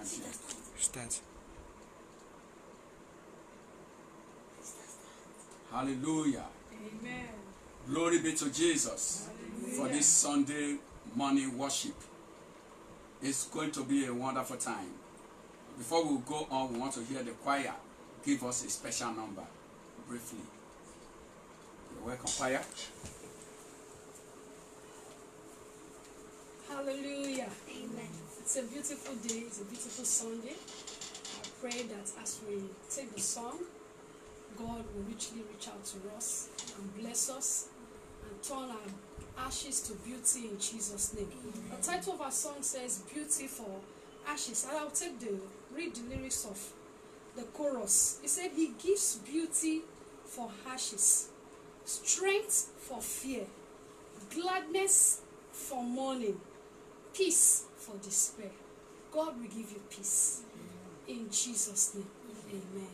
Start. Hallelujah. Amen. Glory be to Jesus. Hallelujah. For this Sunday morning worship. It's going to be a wonderful time. Before we go on, we want to hear the choir give us a special number briefly. You're welcome, choir. Hallelujah. Amen. It's a beautiful day. It's a beautiful Sunday. I pray that as we take the song, God will richly reach out to us and bless us and turn our ashes to beauty in Jesus' name. Amen. The title of our song says Beauty for Ashes. And I'll read the lyrics of the chorus. It said, He gives beauty for ashes, strength for fear, gladness for mourning, peace for despair. God will give you peace. In Jesus' name. Amen.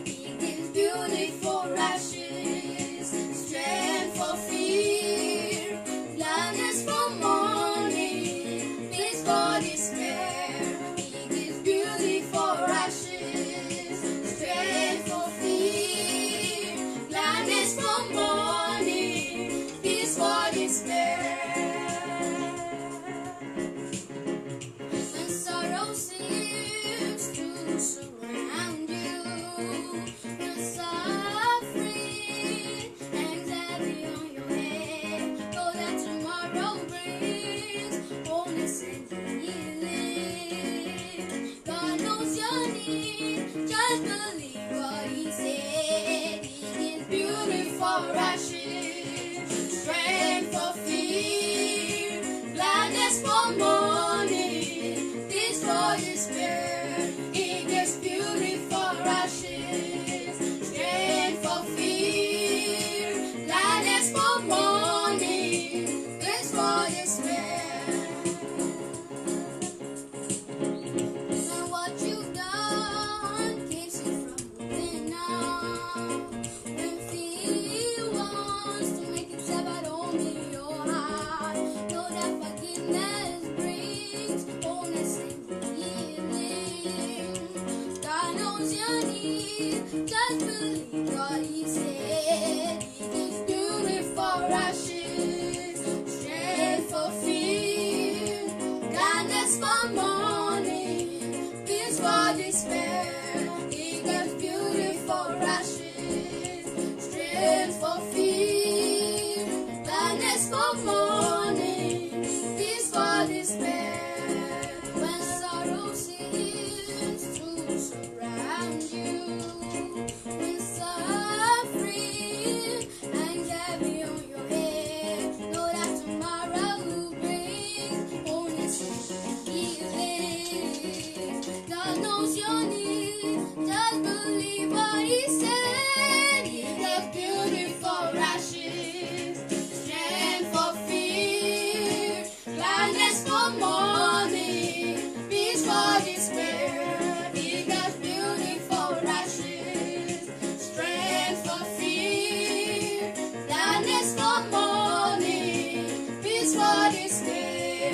He gives beauty for ashes, strength for fear, gladness for mourning, peace for despair. He gives beauty for ashes, strength for fear, gladness for mourning, peace for despair. When sorrow seems to surround you, when suffering hangs heavy on your head, know that tomorrow brings wholeness and healing. God knows your need, just believe what He said. He gives beauty for ashes, strength for fear, gladness for mourning, peace for despair. He gives beauty for ashes, strength for fear, gladness for mourning, peace for despair. And what you've done keeps you from moving on. When fear wants to make itself at home in your heart, know that forgiveness brings wholeness and healing. God knows your need, just believe what He said. He gives beauty for ashes, strength for fear, gladness for mourning, peace for despair. He gives beauty for ashes, strength for fear, gladness for mourning, peace for despair. When sorrow seems to surround you, when suffering hangs heavy on your head, know that tomorrow brings wholeness and healing. God knows your need, just believe what He said. He gives beauty for ashes, strength for fear, gladness for mourning, peace for despair. He gives beauty for ashes, strength for fear, gladness for mourning, peace for despair.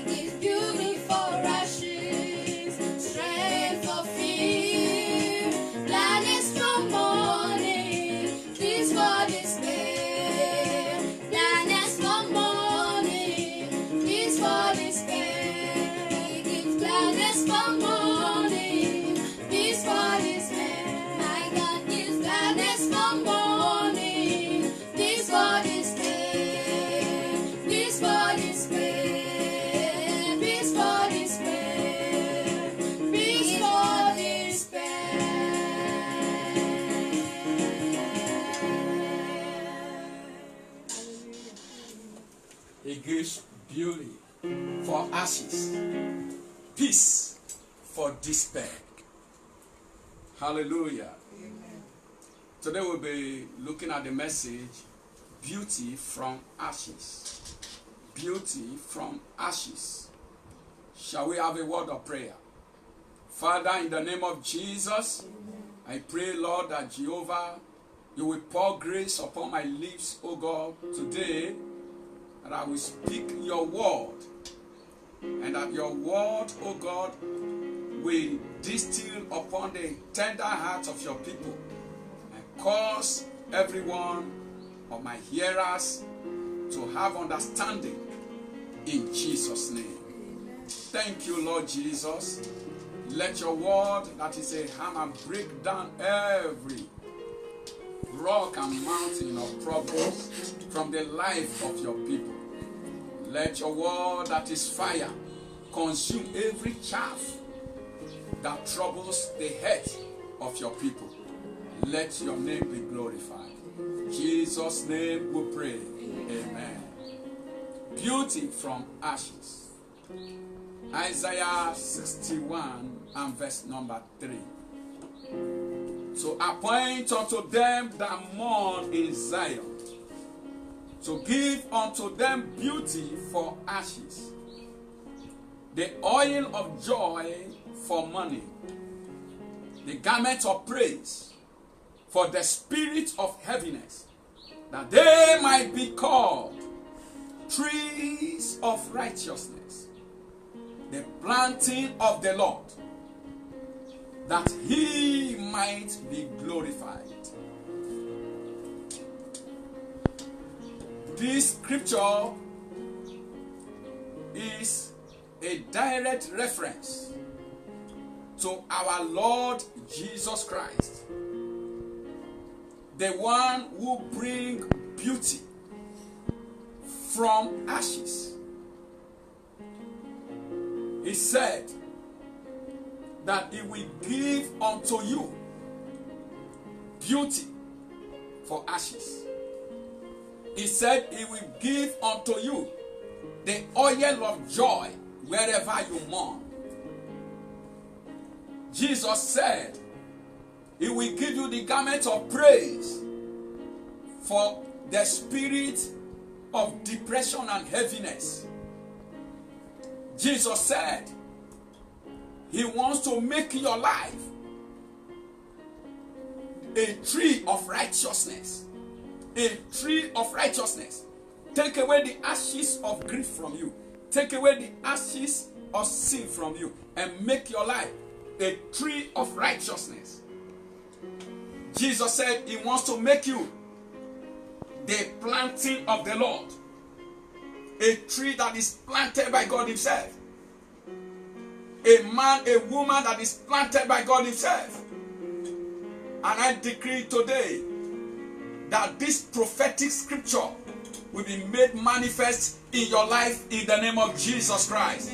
He gives beauty for ashes, strength for fear, gladness for mourning, peace for despair. Gladness for mourning, peace for despair. He gives gladness for mourning, peace for despair. My God gives gladness for mourning, peace for despair, peace for despair, peace for despair, peace for despair. He gives beauty for ashes, peace for despair. Hallelujah. Today we'll be looking at the message, Beauty from Ashes. Beauty from ashes. Shall we have a word of prayer? Father, in the name of Jesus, I pray, Lord, that Jehovah, you will pour grace upon my lips, O God, today, that I will speak your word, and that your word, O God, will distill upon the tender hearts of your people and cause everyone of my hearers to have understanding in Jesus' name. Thank you, Lord Jesus. Let your word, that is a hammer, break down every rock and mountain of problems from the life of your people. Let your word, that is fire, consume every chaff that troubles the head of your people. Let your name be glorified. In Jesus' name we pray. Amen. Beauty from ashes. Isaiah 61 and verse number 3. To appoint unto them that mourn in Zion, to give unto them beauty for ashes, the oil of joy for mourning, the garment of praise for the spirit of heaviness, that they might be called trees of righteousness, the planting of the Lord, that he might be glorified. This scripture is a direct reference to our Lord Jesus Christ, the one who brings beauty from ashes. He said that he will give unto you beauty for ashes. He said he will give unto you the oil of joy wherever you mourn. Jesus said he will give you the garment of praise for the spirit of depression and heaviness. Jesus said he wants to make your life a tree of righteousness. A tree of righteousness. Take away the ashes of grief from you. Take away the ashes of sin from you and make your life a tree of righteousness. Jesus said he wants to make you the planting of the Lord. A tree that is planted by God himself. A man, a woman that is planted by God himself. And I decree today that this prophetic scripture will be made manifest in your life in the name of Jesus Christ.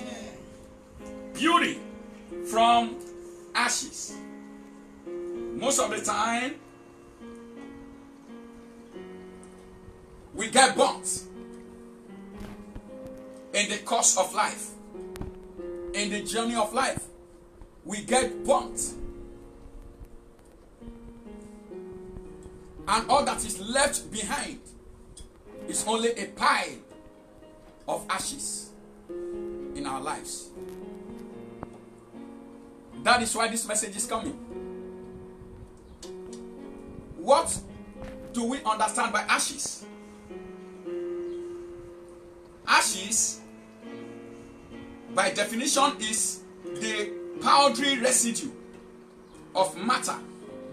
Beauty from ashes. Most of the time, we get burnt in the course of life. In the journey of life, we get burnt. And all that is left behind is only a pile of ashes in our lives. That is why this message is coming. What do we understand by ashes? Ashes, by definition, is the powdery residue of matter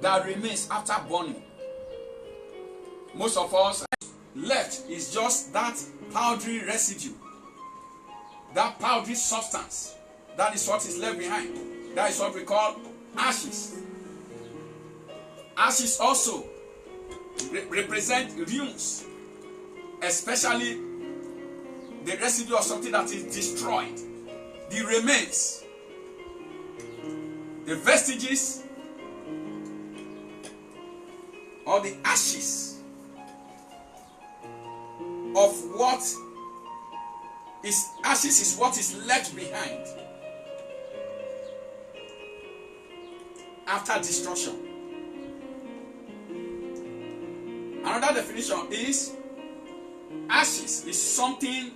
that remains after burning. Most of us left is just that powdery residue, that powdery substance. That is what is left behind. That is what we call ashes. Ashes also represent ruins, especially the residue of something that is destroyed, the remains, the vestiges, or the ashes of what is ashes is what is left behind after destruction. Another definition is ashes is something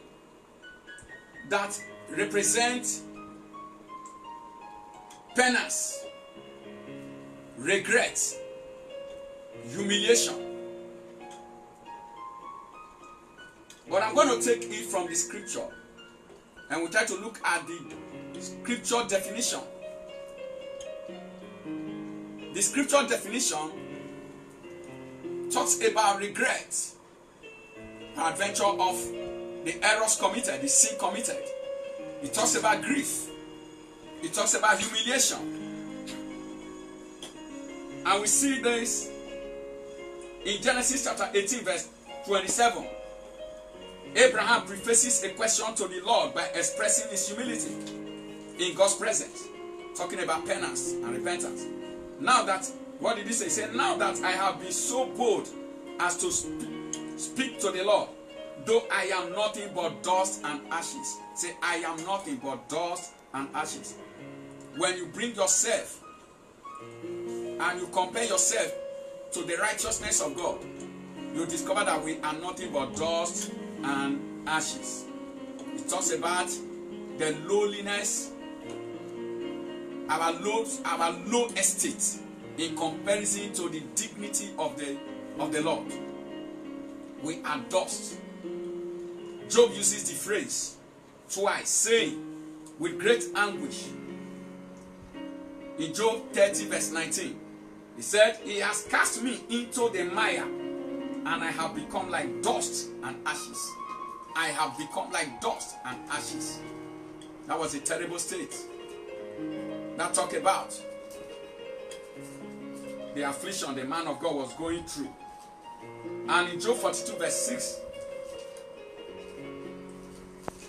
that represents penance, regret, humiliation. But I'm going to take it from the scripture and we'll try to look at the scripture definition. The scripture definition talks about regret, peradventure of the errors committed, the sin committed. It talks about grief. It talks about humiliation. And we see this in Genesis chapter 18 verse 27. Abraham prefaces a question to the Lord by expressing his humility in God's presence, talking about penance and repentance. Now that, what did he say? He said, now that I have been so bold as to speak to the Lord, though I am nothing but dust and ashes. Say, I am nothing but dust and ashes. When you bring yourself and you compare yourself to the righteousness of God, you discover that we are nothing but dust and ashes. It talks about the lowliness, our low estate in comparison to the dignity of the Lord. We are dust. Job uses the phrase twice, saying with great anguish in Job 30 verse 19, he said, he has cast me into the mire, and I have become like dust and ashes. I have become like dust and ashes. That was a terrible state. That talk about the affliction the man of God was going through. And in Job 42 verse 6,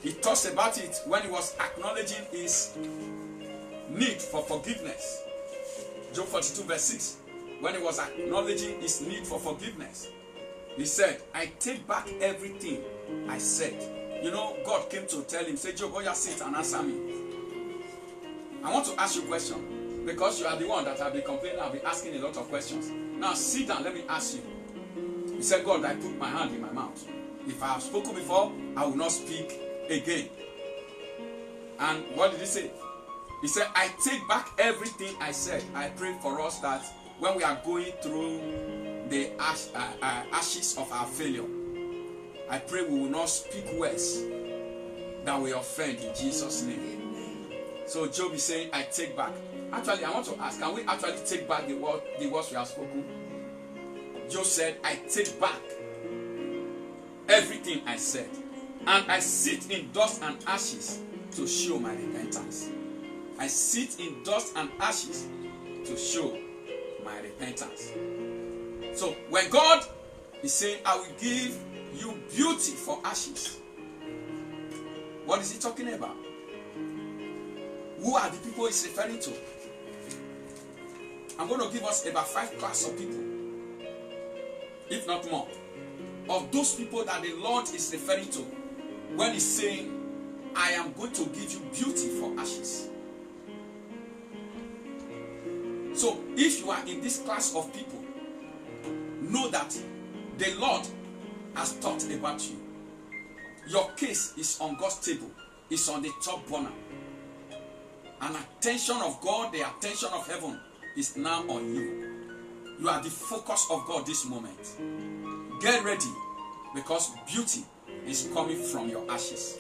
he talks about it when he was acknowledging his need for forgiveness. Job 42 verse 6, when he was acknowledging his need for forgiveness, he said, I take back everything I said. You know, God came to tell him, say, Job, oh, just sit and answer me. I want to ask you a question, because you are the one that I'll be complaining, I'll be asking a lot of questions. Now sit down, let me ask you. He said, God, I put my hand in my mouth. If I have spoken before, I will not speak again. And what did he say? He said, I take back everything I said. I pray for us that when we are going through the ashes of our failure, I pray we will not speak words that will offend in Jesus' name. So Job is saying, I take back. Actually, I want to ask, can we actually take back the words we have spoken? Job said, I take back everything I said, and I sit in dust and ashes to show my repentance. I sit in dust and ashes to show my repentance. So when God is saying, I will give you beauty for ashes, what is he talking about? Who are the people he's referring to? I'm going to give us about 5 classes of people, if not more, of those people that the Lord is referring to when he's saying, I am going to give you beauty for ashes. So if you are in this class of people, know that the Lord has thought about you. Your case is on God's table. It's on the top burner. And attention of God, the attention of heaven is now on you. You are the focus of God this moment. Get ready, because beauty is coming from your ashes.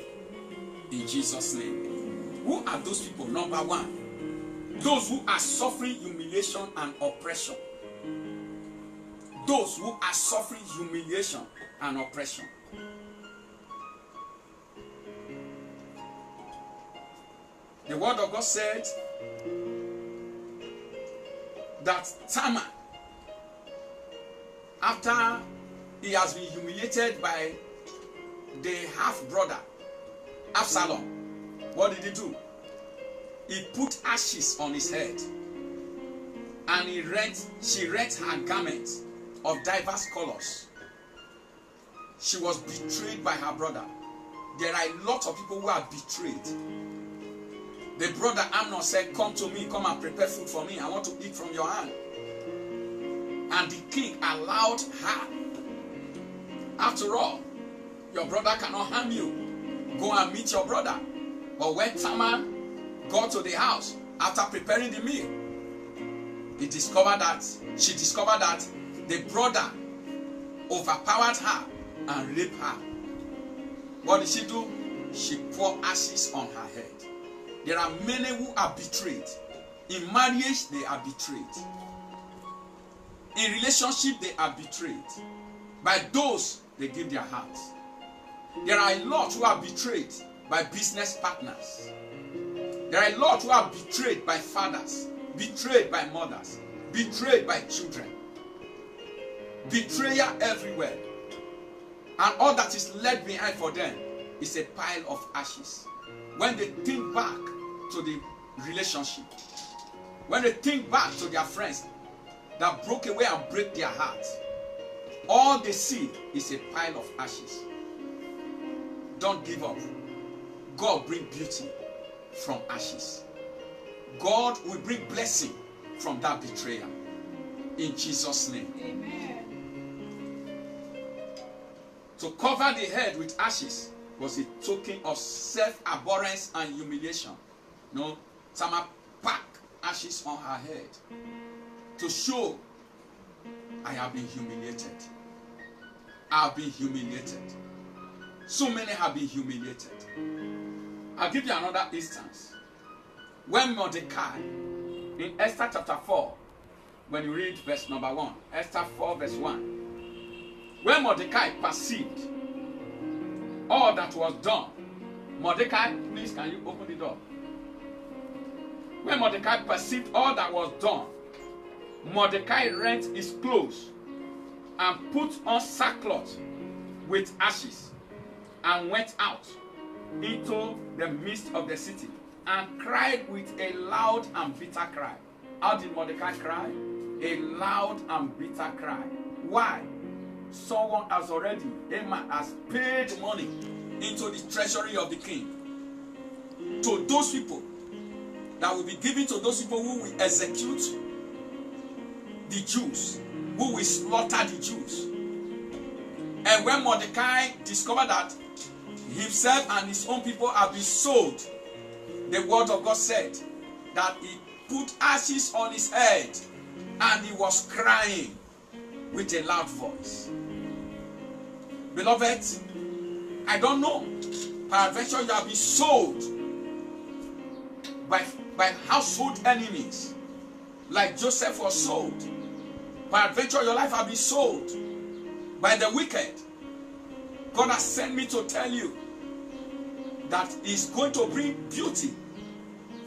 In Jesus' name. Who are those people? Number 1, those who are suffering humiliation and oppression. Those who are suffering humiliation and oppression. The word of God said that Tamar, after he has been humiliated by the half-brother Absalom, what did he do? He put ashes on his head, and she rent her garment of diverse colors. She was betrayed by her brother. There are a lot of people who are betrayed. The brother Amnon said, come to me, come and prepare food for me. I want to eat from your hand. And the king allowed her. After all, your brother cannot harm you. Go and meet your brother. But when Tamar got to the house, After preparing the meal, she discovered that the brother overpowered her and raped her. What did she do? She poured ashes on her head. There are many who are betrayed. In marriage, they are betrayed. In relationship, they are betrayed by those they give their hearts. There are a lot who are betrayed by business partners. There are a lot who are betrayed by fathers, betrayed by mothers, betrayed by children. Betrayal everywhere. And all that is left behind for them is a pile of ashes. When they think back to the relationship, when they think back to their friends that broke away and break their hearts, all they see is a pile of ashes. Don't give up. God brings beauty from ashes. God will bring blessing from that betrayal. In Jesus' name. Amen. To cover the head with ashes was a token of self-abhorrence and humiliation. No, Tamar packed ashes on her head to show, I have been humiliated. I have been humiliated. So many have been humiliated. I'll give you another instance. When Mordecai, in Esther chapter 4, when you read verse number 1, Esther 4 verse 1, when Mordecai perceived all that was done, Mordecai, please can you open the door? When Mordecai perceived all that was done, Mordecai rent his clothes and put on sackcloth with ashes and went out into the midst of the city and cried with a loud and bitter cry. How did Mordecai cry? A loud and bitter cry. Why? Someone has already, Haman has paid money into the treasury of the king to those people that will be given to those people who will execute the Jews, who will slaughter the Jews. And when Mordecai discovered that himself and his own people have been sold, the word of God said that he put ashes on his head and he was crying with a loud voice. Beloved, I don't know. Peradventure you have been sold by household enemies, like Joseph was sold. Peradventure your life has been sold by the wicked. God has sent me to tell you that He's going to bring beauty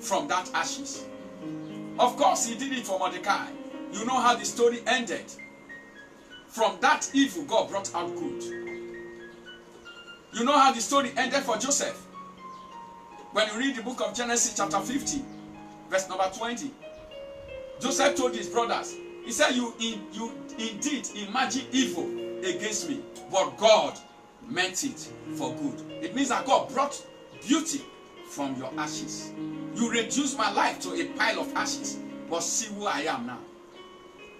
from that ashes. Of course, He did it for Mordecai. You know how the story ended. From that evil, God brought out good. You know how the story ended for Joseph. When you read the book of Genesis chapter 50, verse number 20, Joseph told his brothers, he said, you indeed imagine evil against me, but God meant it for good. It means that God brought beauty from your ashes. You reduced my life to a pile of ashes, but see who I am now.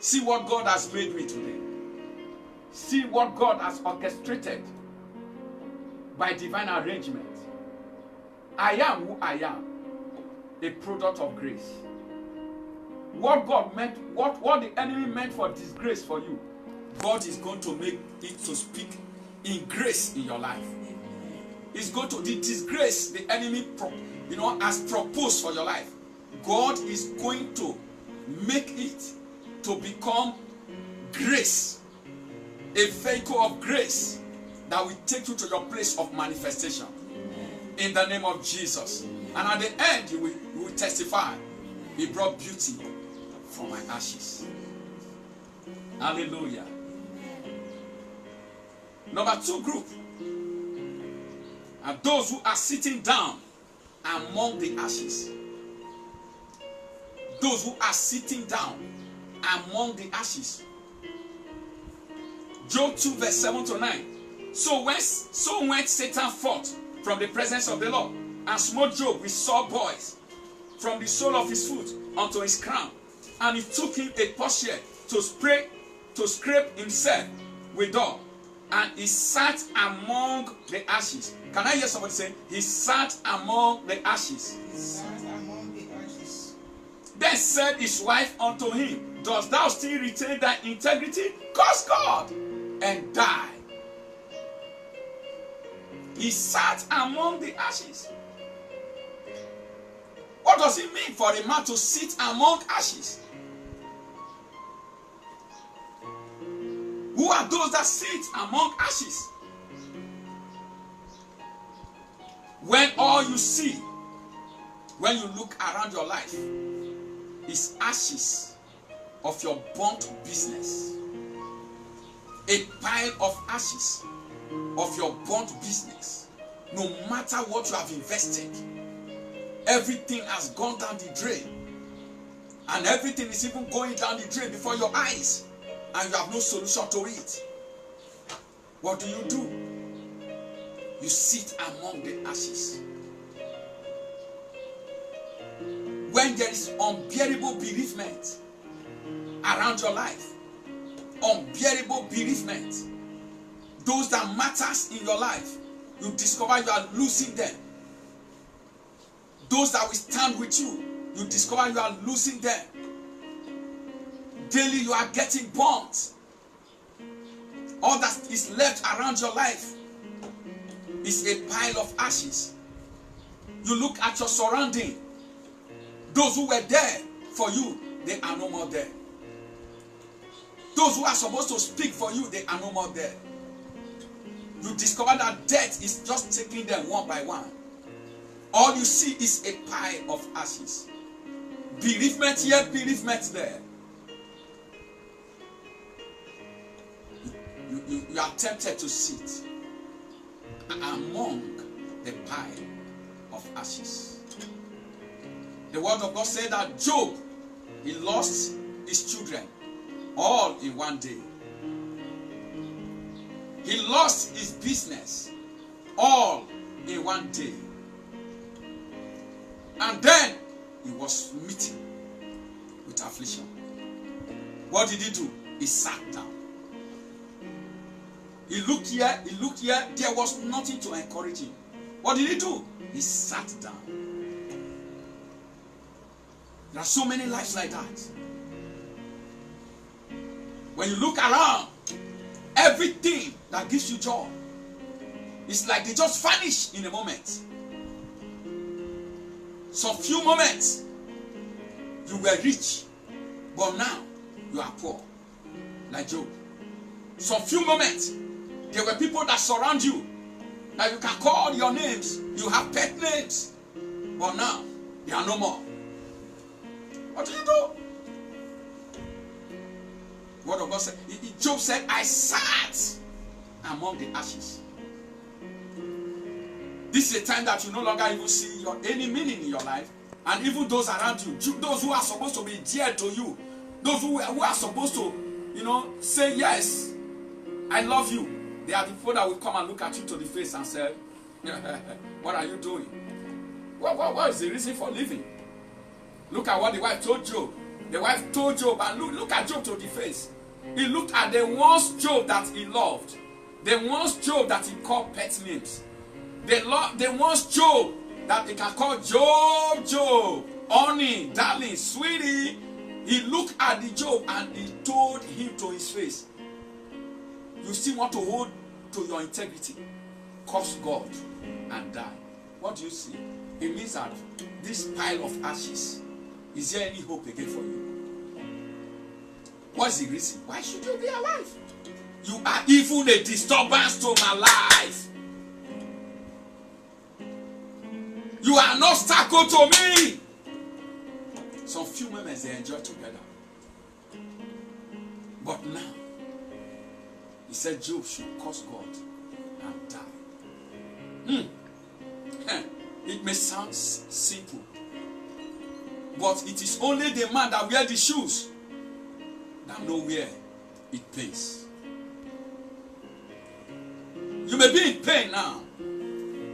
See what God has made me today. See what God has orchestrated by divine arrangement. I am who I am, a product of grace. What God meant, what the enemy meant for disgrace for you, God is going to make it to speak in grace in your life. He's going to, the disgrace the enemy has proposed for your life, God is going to make it to become grace, a vehicle of grace that will take you to your place of manifestation. In the name of Jesus. And at the end, you will testify, He brought beauty from my ashes. Hallelujah. Number 2 group are those who are sitting down among the ashes. Those who are sitting down among the ashes. Job 2 verse 7 to 9. So went Satan forth from the presence of the Lord, and smote Job with sore boils from the sole of his foot unto his crown. And he took him a potsherd to scrape himself withal, and he sat among the ashes. Can I hear somebody say, he sat among the ashes? He sat among the ashes. Then said his wife unto him, dost thou still retain thy integrity? Curse God and die. He sat among the ashes. What does it mean for a man to sit among ashes? Who are those that sit among ashes? When all you see, when you look around your life, is ashes of your burnt business. A pile of ashes of your burnt business. No matter what you have invested, everything has gone down the drain. And everything is even going down the drain before your eyes. And you have no solution to it. What do? You sit among the ashes. When there is unbearable bereavement around your life, unbearable bereavement, those that matters in your life, you discover you are losing them. Those that will stand with you, you discover you are losing them. Daily you are getting burnt. All that is left around your life is a pile of ashes. You look at your surrounding. Those who were there for you, they are no more there. Those who are supposed to speak for you, they are no more there. You discover that death is just taking them one by one. All you see is a pile of ashes. Bereavement here, bereavement there. You are tempted to sit among the pile of ashes. The word of God said that Job, he lost his children all in one day. He lost his business all in one day. And then he was smitten with affliction. What did he do? He sat down. He looked here, there was nothing to encourage him. What did he do? He sat down. There are so many lives like that. When you look around, everything that gives you joy, it's like they just vanish in a moment. Some few moments, you were rich, but now you are poor, like Job. Some few moments, there were people that surround you, that you can call your names. You have pet names, but now they are no more. What do you do? Word of God said, Job said, I sat among the ashes. This is a time that you no longer even see any meaning in your life. And even those around you, those who are supposed to be dear to you, those who are supposed to, say, yes, I love you. They are the people that will come and look at you to the face and say, what are you doing? What is the reason for living? Look at what the wife told Job. The wife told Job, and look at Job to the face. He looked at the ones Job that he loved. The ones Job that he called pet names. The ones Job that he can call Job, honey, darling, sweetie. He looked at the Job and he told him to his face, you still want to hold to your integrity, curse God and die. What do you see? It means that this pile of ashes, is there any hope again for you? What's the reason? Why should you be alive? You are even a disturbance to my life. You are no obstacle to me. Some few moments they enjoy together. But now, he said Job should curse God and die. It may sound simple, but it is only the man that wears the shoes that know where it pains. You may be in pain now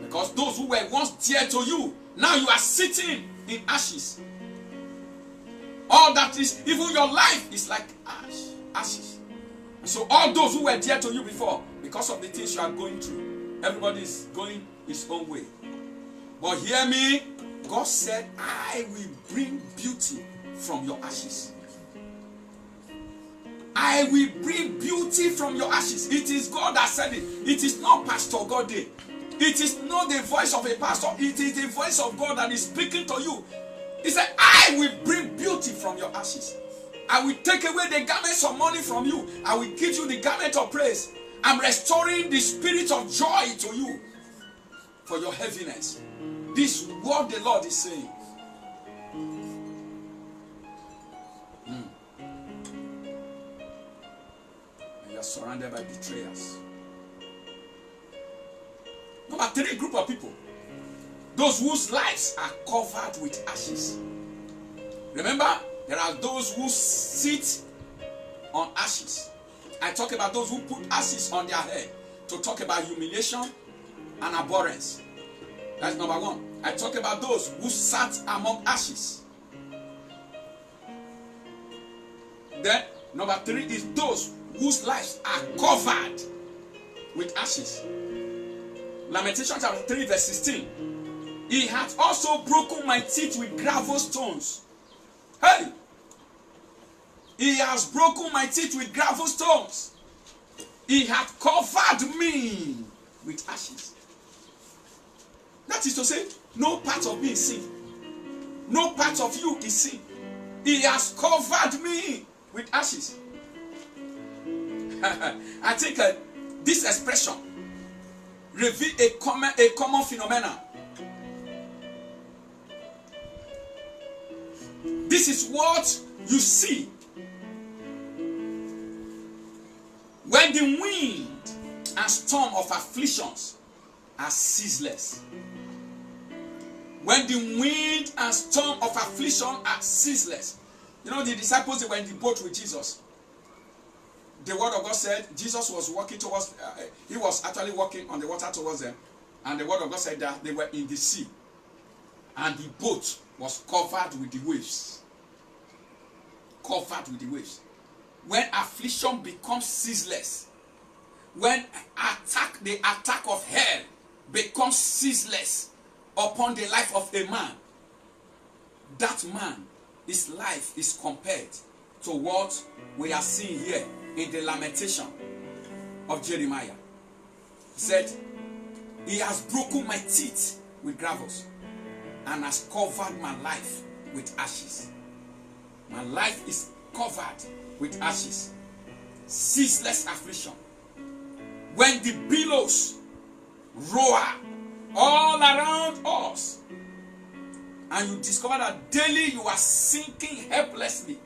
because those who were once dear to you, now you are sitting in ashes. All that is, even your life is like ashes. And so all those who were dear to you before, because of the things you are going through, everybody is going his own way. But hear me, God said, I will bring beauty from your ashes. I will bring beauty from your ashes. It is God that said it. It is not Pastor Gode. It is not the voice of a pastor. It is the voice of God that is speaking to you. He said, I will bring beauty from your ashes. I will take away the garments of mourning from you. I will give you the garment of praise. I'm restoring the spirit of joy to you for your heaviness. This is what the Lord is saying. And you are surrounded by betrayers. Number 3 group of people. Those whose lives are covered with ashes. Remember, there are those who sit on ashes. I talk about those who put ashes on their head to talk about humiliation and abhorrence. That's number 1. I talk about those who sat among ashes. Then number 3 is those whose lives are covered with ashes. Lamentation chapter 3 verse 16. He hath also broken my teeth with gravel stones. Hey! He has broken my teeth with gravel stones. He hath covered me with ashes. That is to say, no part of me is sin. No part of you is sin. He has covered me with ashes. I think this expression reveals a common phenomenon. This is what you see when the wind and storm of afflictions are ceaseless. When the wind and storm of affliction are ceaseless. You know, the disciples, they were in the boat with Jesus. The word of God said Jesus was walking towards, he was actually walking on the water towards them. And the word of God said that they were in the sea. And the boat was covered with the waves. Covered with the waves. When affliction becomes ceaseless, when the attack of hell becomes ceaseless upon the life of a man, that man, his life is compared to what we are seeing here in the lamentation of Jeremiah. He said, he has broken my teeth with gravels and has covered my life with ashes. My life is covered with ashes. Ceaseless affliction. When the billows roar all around us, and you discover that daily you are sinking helplessly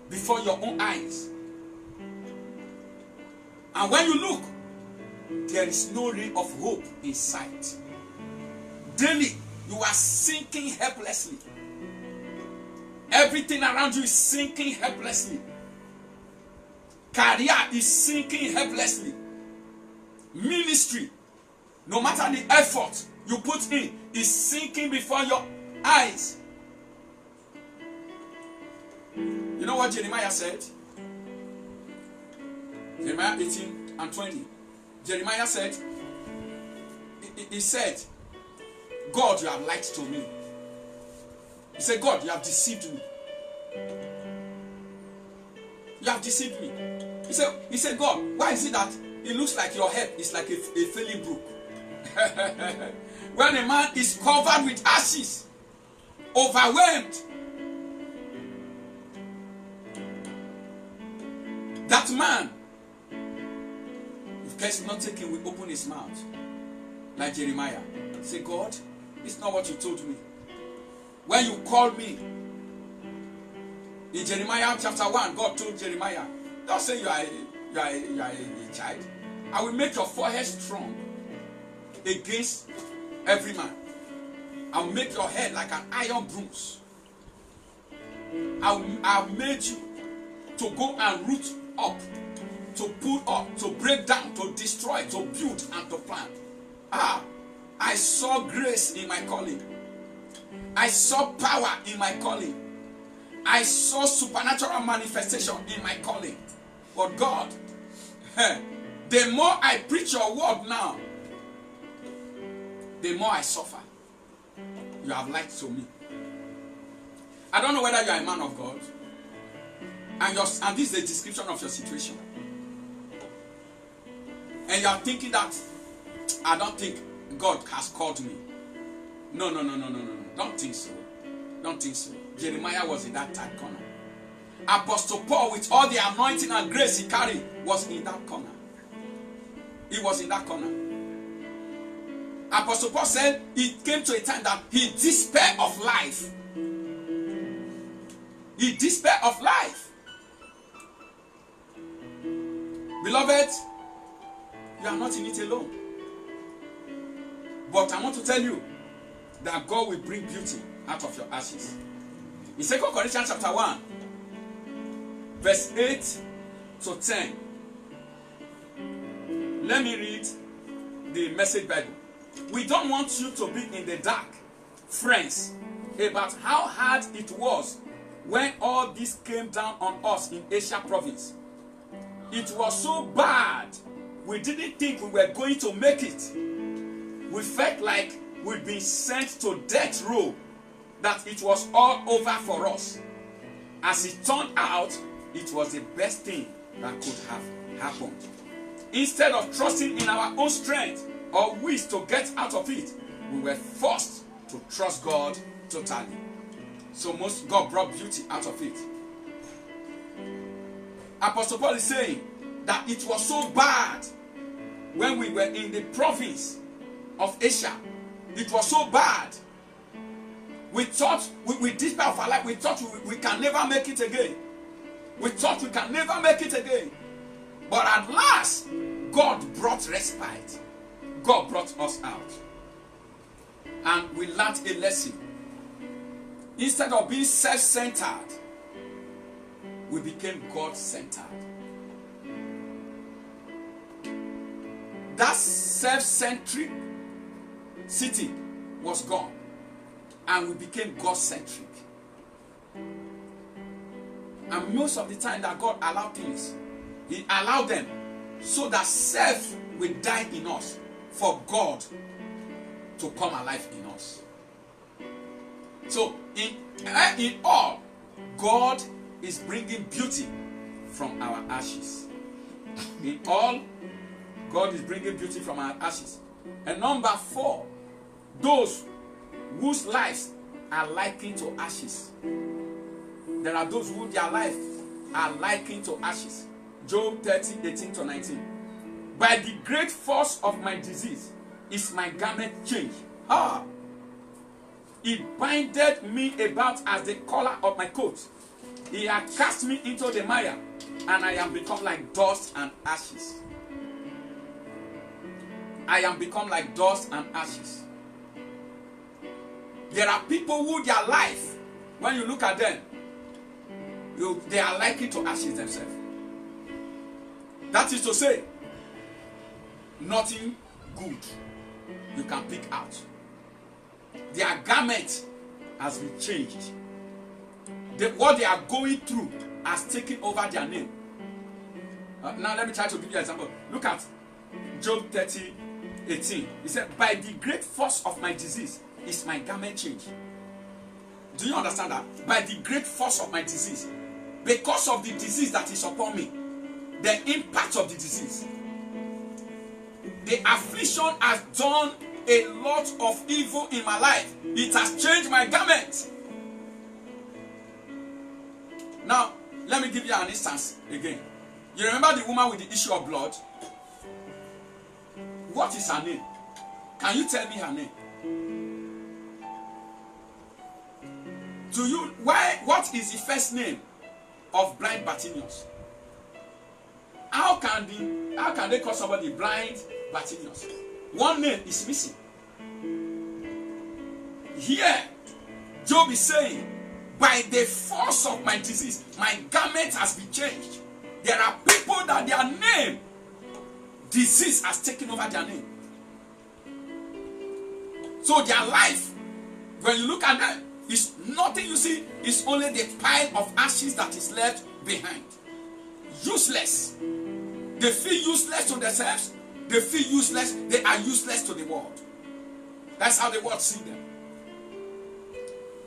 before your own eyes. And when you look, there is no ray of hope in sight. Daily you are sinking helplessly. Everything around you is sinking helplessly. Career is sinking helplessly. Ministry, no matter the effort you put in, is sinking before your eyes. You know what Jeremiah said? Jeremiah 18 and 20. Jeremiah said, he said, God, you have lied to me. He said, God, you have deceived me. You have deceived me. He said, God, why is it that it looks like your head is like a failing brook? When a man is covered with ashes, overwhelmed, that man, if care is not taken, will open his mouth like Jeremiah. Say, God, it's not what you told me. When you called me, in Jeremiah chapter 1, God told Jeremiah, don't say you are a child. I will make your forehead strong against every man. I will make your head like an iron bruise. I made you to go and root up, to pull up, to break down, to destroy, to build, and to plant. I saw grace in my calling. I saw power in my calling. I saw supernatural manifestation in my calling. But God, the more I preach your word now, the more I suffer. You have lied to me. I don't know whether you are a man of God, and this is the description of your situation. And you are thinking that, I don't think God has called me. No. Don't think so. Don't think so. Jeremiah was in that tight corner. Apostle Paul, with all the anointing and grace he carried, was in that corner. He was in that corner. Apostle Paul said it came to a time that he despaired of life. He despaired of life. Beloved, you are not in it alone. But I want to tell you that God will bring beauty out of your ashes. In 2 Corinthians chapter 1, verse 8 to 10. Let me read the Message Bible. We don't want you to be in the dark, friends, about how hard it was when all this came down on us in Asia province. It was so bad, we didn't think we were going to make it. We felt like we'd been sent to death row, that it was all over for us. As it turned out, it was the best thing that could have happened. Instead of trusting in our own strength or wish to get out of it, we were forced to trust God totally. So God brought beauty out of it. Apostle Paul is saying that it was so bad when we were in the province of Asia. It was so bad. We thought, we despair of our life, we thought we can never make it again. We thought we can never make it again. But at last, God brought respite. God brought us out. And we learned a lesson. Instead of being self-centered, we became God-centered. That self-centric city was gone. And we became God-centric. And most of the time that God allowed things, He allowed them so that self will die in us for God to come alive in us. So in all, God is bringing beauty from our ashes. In all, God is bringing beauty from our ashes. And number 4, those whose lives are likened to ashes. There are those who their life are likened to ashes. Job 30, 18 to 19. By the great force of my disease is my garment changed. It binded me about as the collar of my coat. He had cast me into the mire, and I am become like dust and ashes. I am become like dust and ashes. There are people who their life, when you look at them, they are likened to ashes themselves. That is to say, nothing good you can pick out. Their garment has been changed. What they are going through has taken over their name. Now let me try to give you an example. Look at Job 30, 18. He said, by the great force of my disease is my garment changed. Do you understand that? By the great force of my disease. Because of the disease that is upon me. The impact of the disease. The affliction has done a lot of evil in my life. It has changed my garment. Now, let me give you an instance again. You remember the woman with the issue of blood? What is her name? Can you tell me her name? What is the first name of blind Bartimaeus? How can they call somebody blind Bartimaeus? One name is missing. Here, Job is saying, by the force of my disease, my garment has been changed. There are people that their name, disease has taken over their name. So their life, when you look at them, is nothing you see, it's only the pile of ashes that is left behind. Useless. They feel useless to themselves. They feel useless. They are useless to the world. That's how the world sees them.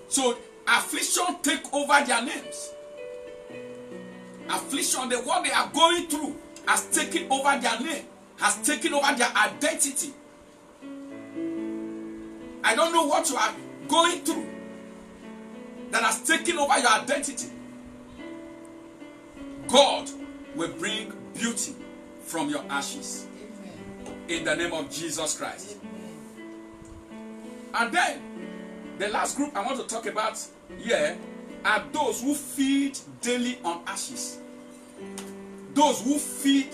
So Affliction take over their names. Affliction, the what they are going through, has taken over their name, has taken over their identity. I don't know what you are going through that has taken over your identity. God will bring beauty from your ashes. In the name of Jesus Christ. And then, the last group I want to talk about here are those who feed daily on ashes. Those who feed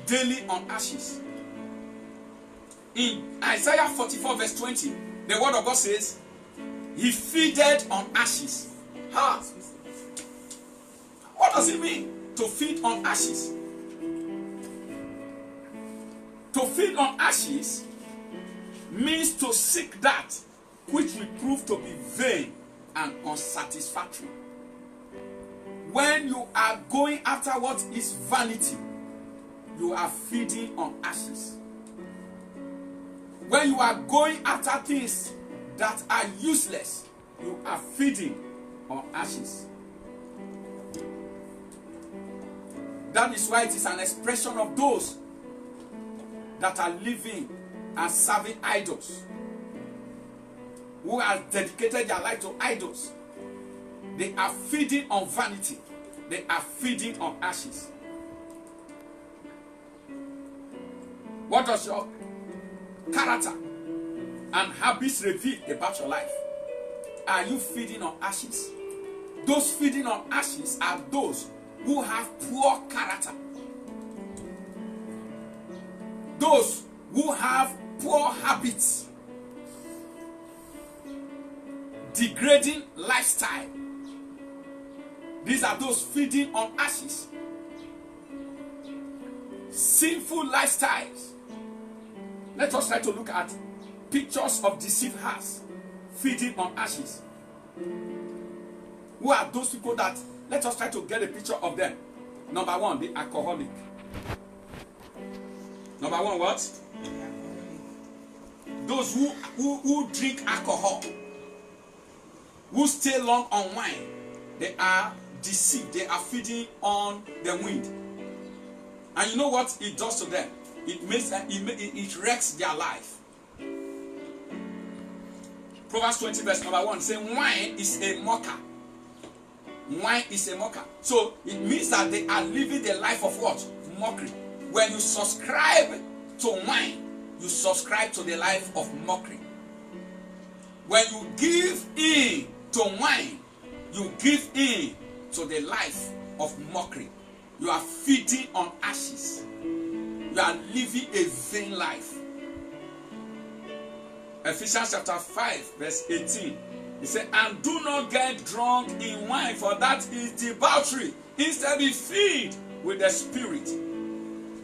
daily on ashes. In Isaiah 44 verse 20, the word of God says, he feeded on ashes. Huh? What does it mean to feed on ashes? To feed on ashes means to seek that which will prove to be vain and unsatisfactory. When you are going after what is vanity, you are feeding on ashes. When you are going after things that are useless, you are feeding on ashes. That is why it is an expression of those that are living and serving idols, who have dedicated their life to idols. They are feeding on vanity. They are feeding on ashes. What does your character and habits reveal about your life? Are you feeding on ashes? Those feeding on ashes are those who have poor character. Those who have poor habits, degrading lifestyle. These are those feeding on ashes. Sinful lifestyles. Let us try to look at pictures of deceived hearts feeding on ashes. Who are those people that, let us try to get a picture of them. Number one, the alcoholic. Number one, what? Those who drink alcohol, who stay long on wine, they are deceived. They are feeding on the wind. And you know what it does to them? It wrecks their life. Proverbs 20 verse number 1 says, wine is a mocker. Wine is a mocker. So it means that they are living the life of what? Mockery. When you subscribe to wine, you subscribe to the life of mockery. When you give in to wine, you give in to the life of mockery. You are feeding on ashes. You are living a vain life. Ephesians chapter 5 verse 18. He said, and do not get drunk in wine, for that is debauchery. Instead be filled with the Spirit.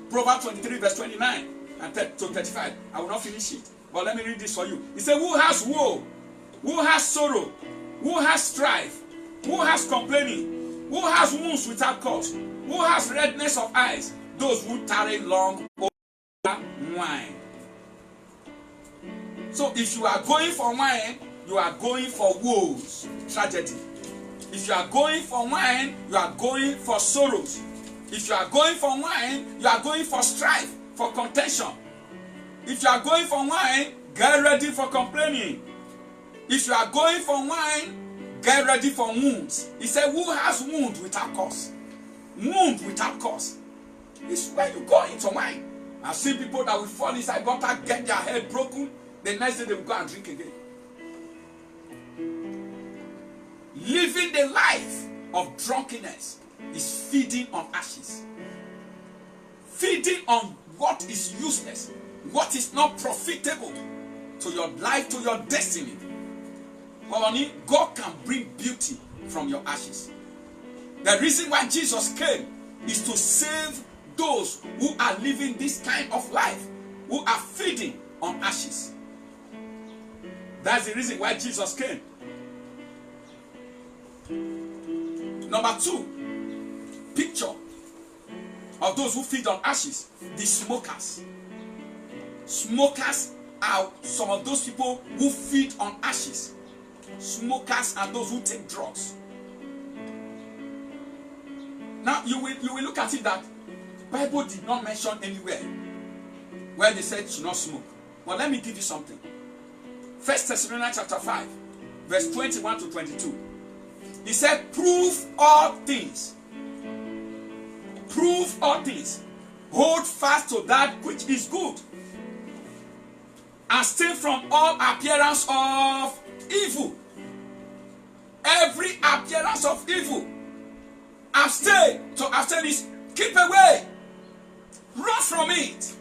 Proverbs 23 verse 29 and to 35. I will not finish it, but let me read this for you. He said, who has woe? Who has sorrow? Who has strife? Who has complaining? Who has wounds without cause? Who has redness of eyes? Those who tarry long over wine. So if you are going for wine, you are going for woes, tragedy. If you are going for wine, you are going for sorrows. If you are going for wine, you are going for strife, for contention. If you are going for wine, get ready for complaining. If you are going for wine, get ready for wounds. He said, who has wound without cause? Wound without cause. It's when you go into wine. I've seen people that will fall inside gutter, get their head broken. The next day they will go and drink again. Living the life of drunkenness is feeding on ashes. Feeding on what is useless, what is not profitable to your life, to your destiny. Honey, God can bring beauty from your ashes. The reason why Jesus came is to save those who are living this kind of life, who are feeding on ashes. That's the reason why Jesus came. Number 2, picture of those who feed on ashes, the smokers. Smokers are some of those people who feed on ashes. smokers and those who take drugs. Now you will look at it that Bible did not mention anywhere where they said should not smoke. But let me give you something. 1 Thessalonians chapter 5, verse 21 to 22. He said, prove all things. Prove all things. Hold fast to that which is good. Abstain from all appearance of evil. Every appearance of evil. Abstain. To abstain is keep away. Run from it.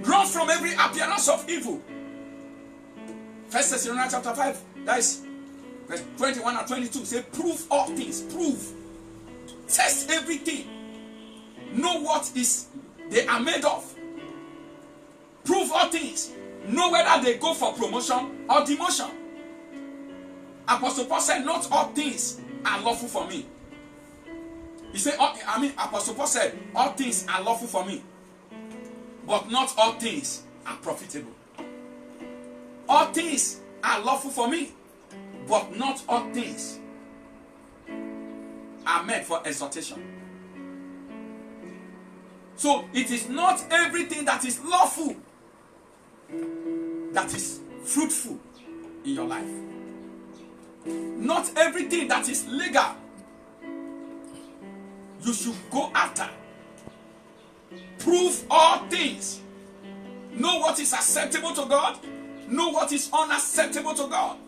Run from every appearance of evil. 1 Thessalonians chapter 5, that is verse 21 and 22. Say, prove all things. Prove. Test everything. Know what is they are made of. Prove all things. Know whether they go for promotion or demotion. Apostle Paul said, not all things are lawful for me. He said, Apostle Paul said, all things are lawful for me, but not all things are profitable. All things are lawful for me, but not all things are meant for exhortation. So it is not everything that is lawful that is fruitful in your life. Not everything that is legal you should go after. Prove all things. Know what is acceptable to God. Know what is unacceptable to God.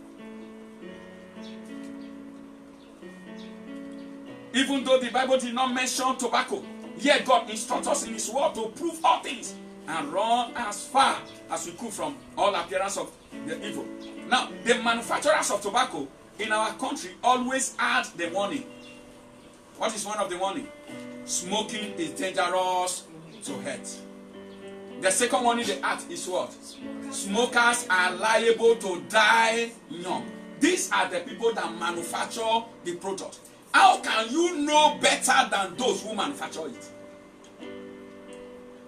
Even though the Bible did not mention tobacco, yet God instructs us in His word to prove all things and run as far as we could from all appearance of the evil. Now, the manufacturers of tobacco in our country always add the warning. What is one of the warning? Smoking is dangerous to health. The second warning they add is what? Smokers are liable to die young. These are the people that manufacture the product. How can you know better than those who manufacture it?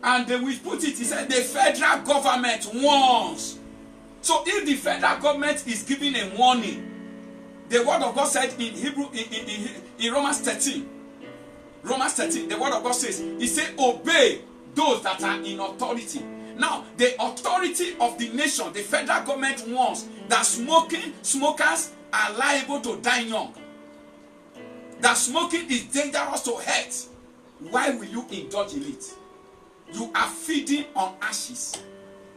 And then we put it, he said, the federal government warns. So if the federal government is giving a warning, the word of God said in Hebrew, in Romans 13, the word of God says, he said, obey those that are in authority. Now, the authority of the nation, the federal government warns that smokers are liable to die young. That smoking is dangerous to health. Why will you indulge in it? You are feeding on ashes.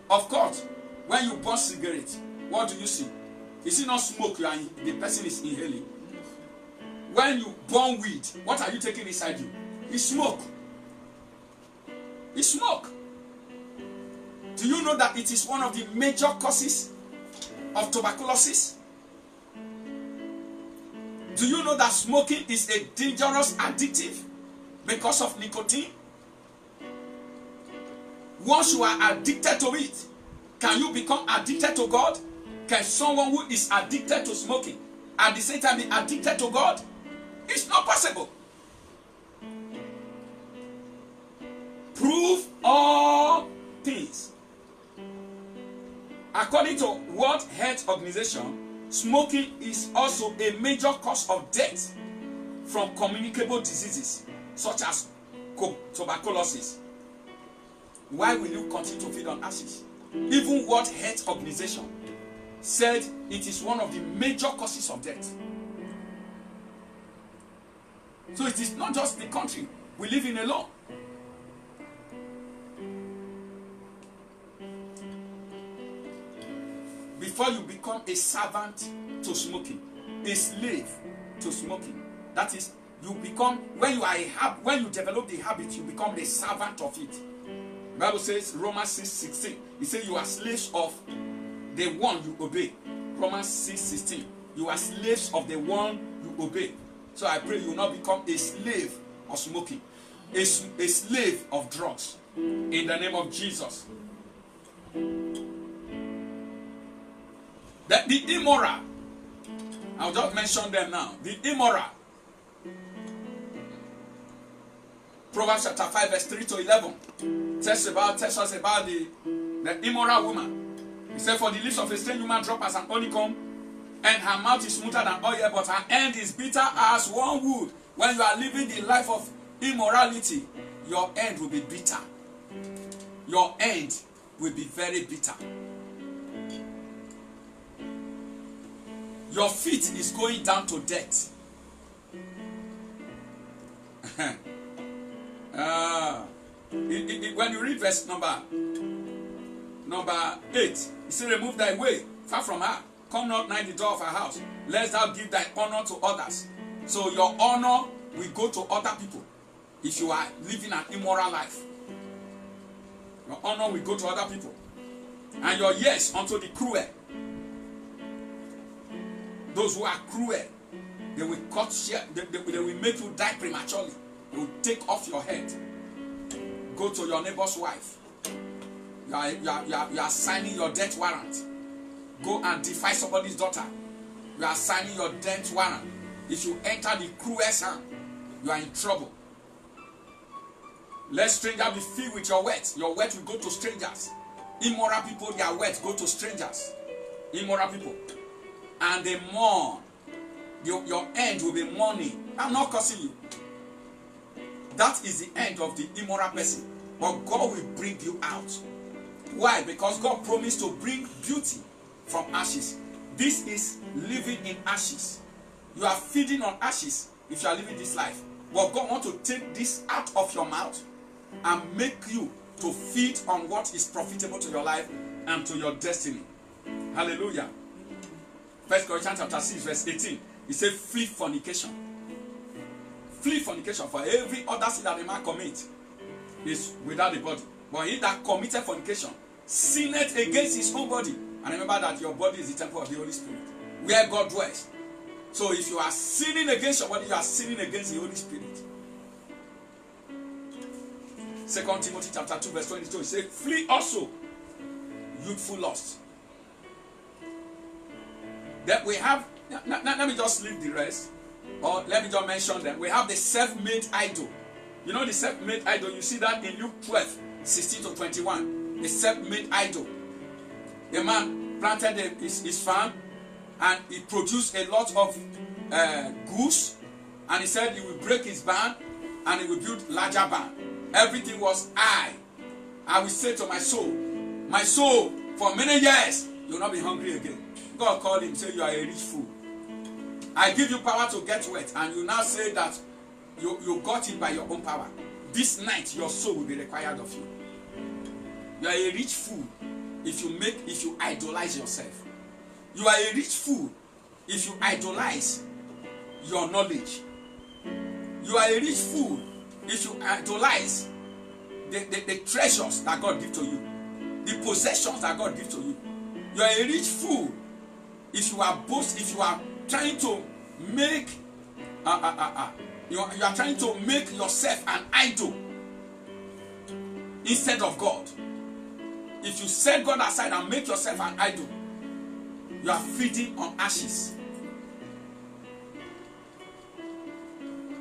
Of course, when you burn cigarettes, what do you see? You see not smoke, the person is inhaling. When you burn weed, what are you taking inside you? It's smoke. It's smoke. Do you know that it is one of the major causes of tuberculosis? Do you know that smoking is a dangerous addictive because of nicotine? Once you are addicted to it, can you become addicted to God? Can someone who is addicted to smoking at the same time be addicted to God? It's not possible. Prove all things. According to World Health Organization, smoking is also a major cause of death from communicable diseases such as tuberculosis. Why will you continue to feed on ashes? Even World Health Organization said it is one of the major causes of death. So it is not just the country we live in alone. Before you become a servant to smoking, a slave to smoking, that is, you become, when you develop the habit, you become the servant of it. The Bible says, Romans 6:16, it says you are slaves of the one you obey. Romans 6:16, you are slaves of the one you obey. So I pray you will not become a slave of smoking, a slave of drugs, in the name of Jesus. The immoral, I'll just mention them now. The immoral. Proverbs chapter 5 verse 3 to 11 tells us about the immoral woman. He said, for the lips of a strange woman drop as an honeycomb, And her mouth is smoother than oil, but her end is bitter as wormwood. When you are living the life of immorality, your end will be bitter. Your end will be very bitter. Your feet is going down to death. When you read verse number 8, it says, remove thy way far from her. Come not nigh the door of her house, lest thou give thy honor to others. So your honor will go to other people if you are living an immoral life. Your honor will go to other people. And your yes unto the cruel. Those who are cruel, they will cut share, they will make you die prematurely. They will take off your head. Go to your neighbor's wife. You are signing your death warrant. Go and defy somebody's daughter. You are signing your death warrant. If you enter the cruel's hand, you are in trouble. Let stranger be filled with your wealth. Your wealth will go to strangers. Immoral people, their wealth go to strangers. Immoral people. And they mourn. Your end will be mourning. I'm not cursing you. That is the end of the immoral person. But God will bring you out. Why? Because God promised to bring beauty from ashes. This is living in ashes. You are feeding on ashes if you are living this life. But God wants to take this out of your mouth and make you to feed on what is profitable to your life and to your destiny. Hallelujah. 1 Corinthians chapter 6 verse 18. It says flee fornication. Flee fornication, for every other sin that a man commits is without the body. But he that committed fornication sinned against his own body. And remember that your body is the temple of the Holy Spirit, where God dwells. So if you are sinning against your body, you are sinning against the Holy Spirit. 2 Timothy chapter 2 verse 22, it says, flee also youthful lust. Then we have, let me just leave the rest, or let me just mention them. We have the self-made idol. You know the self-made idol, you see that in Luke 12, 16 to 21. The self-made idol. A man planted his farm and he produced a lot of goods, and he said he will break his barn and he will build larger barn. Everything was I will say to my soul, for many years you will not be hungry again. God called him, say you are a rich fool. I give you power to get wealth, and you now say that you got it by your own power. This night your soul will be required of you. You are a rich fool if you idolize yourself. You are a rich fool if you idolize your knowledge. You are a rich fool if you idolize the treasures that God gives to you, the possessions that God gives to you. You are a rich fool if you are trying to make you are trying to make yourself an idol instead of God. If you set God aside and make yourself an idol, you are feeding on ashes.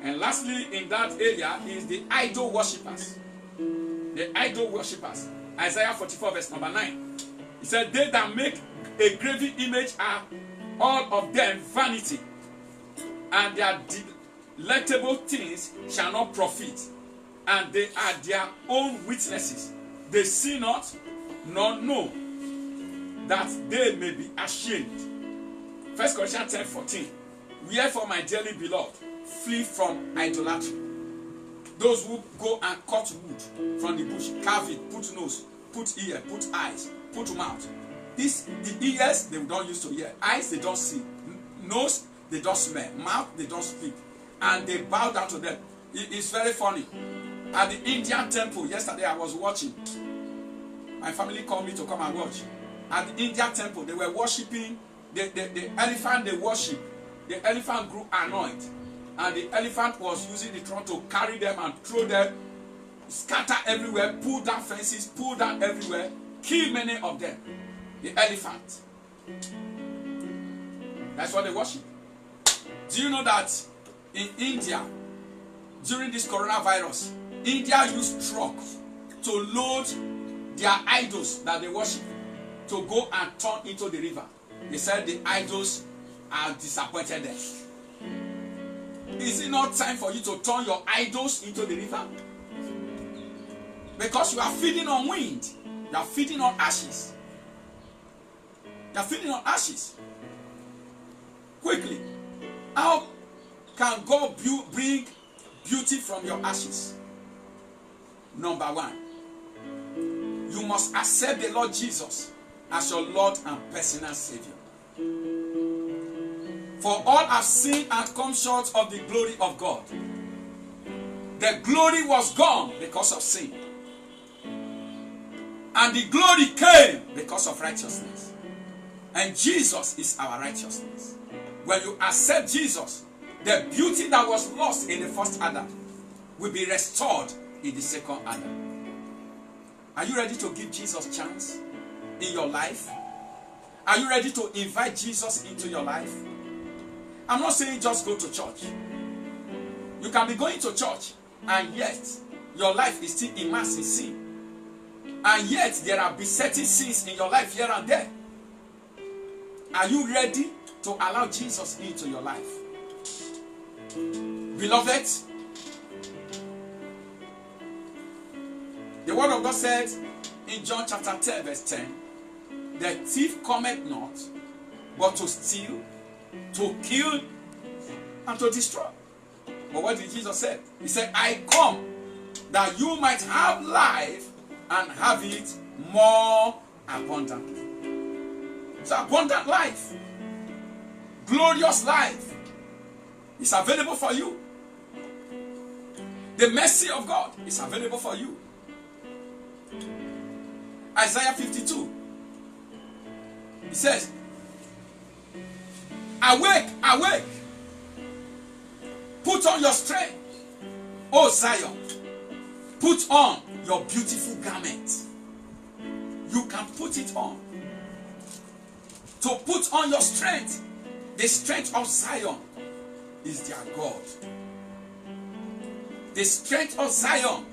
And lastly, in that area is the idol worshippers. The idol worshippers. Isaiah 44 verse number 9. He said, they that make a graven image are all of them vanity, and their delectable things shall not profit, and they are their own witnesses. They see not, nor know, that they may be ashamed. 1 Corinthians 10:14. Wherefore, my dearly beloved, flee from idolatry. Those who go and cut wood from the bush, carve it, put nose, put ear, put eyes, put mouth. The ears they don't use to hear, eyes they don't see, nose they don't smell, mouth they don't speak, and they bow down to them. It's very funny. At the Indian temple yesterday, I was watching. My family called me to come and watch. At the Indian temple, they were worshiping the elephant. They worship. The elephant grew annoyed, and the elephant was using the trunk to carry them and throw them, scatter everywhere, pull down fences, pull down everywhere, kill many of them. The elephant. That's what they worship. Do you know that in India, during this coronavirus, India used trucks to load their idols that they worship to go and turn into the river? They said the idols have disappointed them. Is it not time for you to turn your idols into the river? Because you are feeding on wind. You are feeding on ashes. You are feeding on ashes. Quickly, how can God bring beauty from your ashes? Number one, you must accept the Lord Jesus as your Lord and personal Savior. For all have sinned and come short of the glory of God. The glory was gone because of sin. And the glory came because of righteousness. And Jesus is our righteousness. When you accept Jesus, the beauty that was lost in the first Adam will be restored in the second Adam. Are you ready to give Jesus a chance in your life? Are you ready to invite Jesus into your life? I'm not saying just go to church. You can be going to church and yet your life is still immersed in sin. And yet there are besetting sins in your life here and there. Are you ready to allow Jesus into your life? Beloved, the word of God said in John chapter 10 verse 10, the thief cometh not but to steal, to kill, and to destroy. But what did Jesus say? He said, I come that you might have life and have it more abundantly. So abundant life, glorious life is available for you. The mercy of God is available for you. Isaiah 52. He says, awake, awake. Put on your strength, O Zion. Put on your beautiful garment. You can put it on. To put on your strength. The strength of Zion is their God. The strength of Zion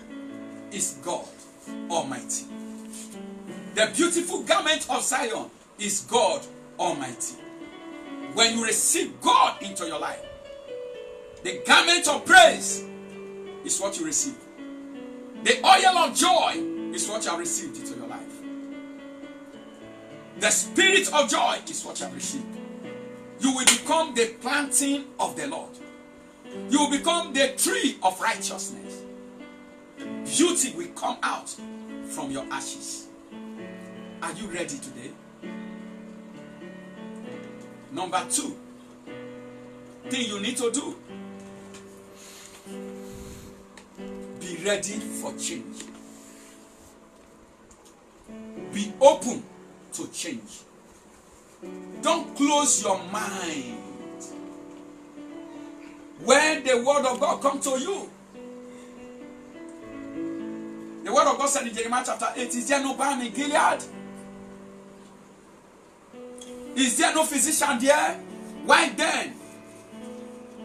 is God Almighty. The beautiful garment of Zion is God Almighty. When you receive God into your life, the garment of praise is what you receive. The oil of joy is what you have received into your life. The spirit of joy is what you have received. You will become the planting of the Lord. You will become the tree of righteousness. Beauty will come out from your ashes. Are you ready today? Number 2 thing you need to do. Be ready for change. Be open to change. Don't close your mind. When the word of God comes to you, the word of God said in Jeremiah chapter 8, is there no balm in Gilead? Is there no physician there? Why then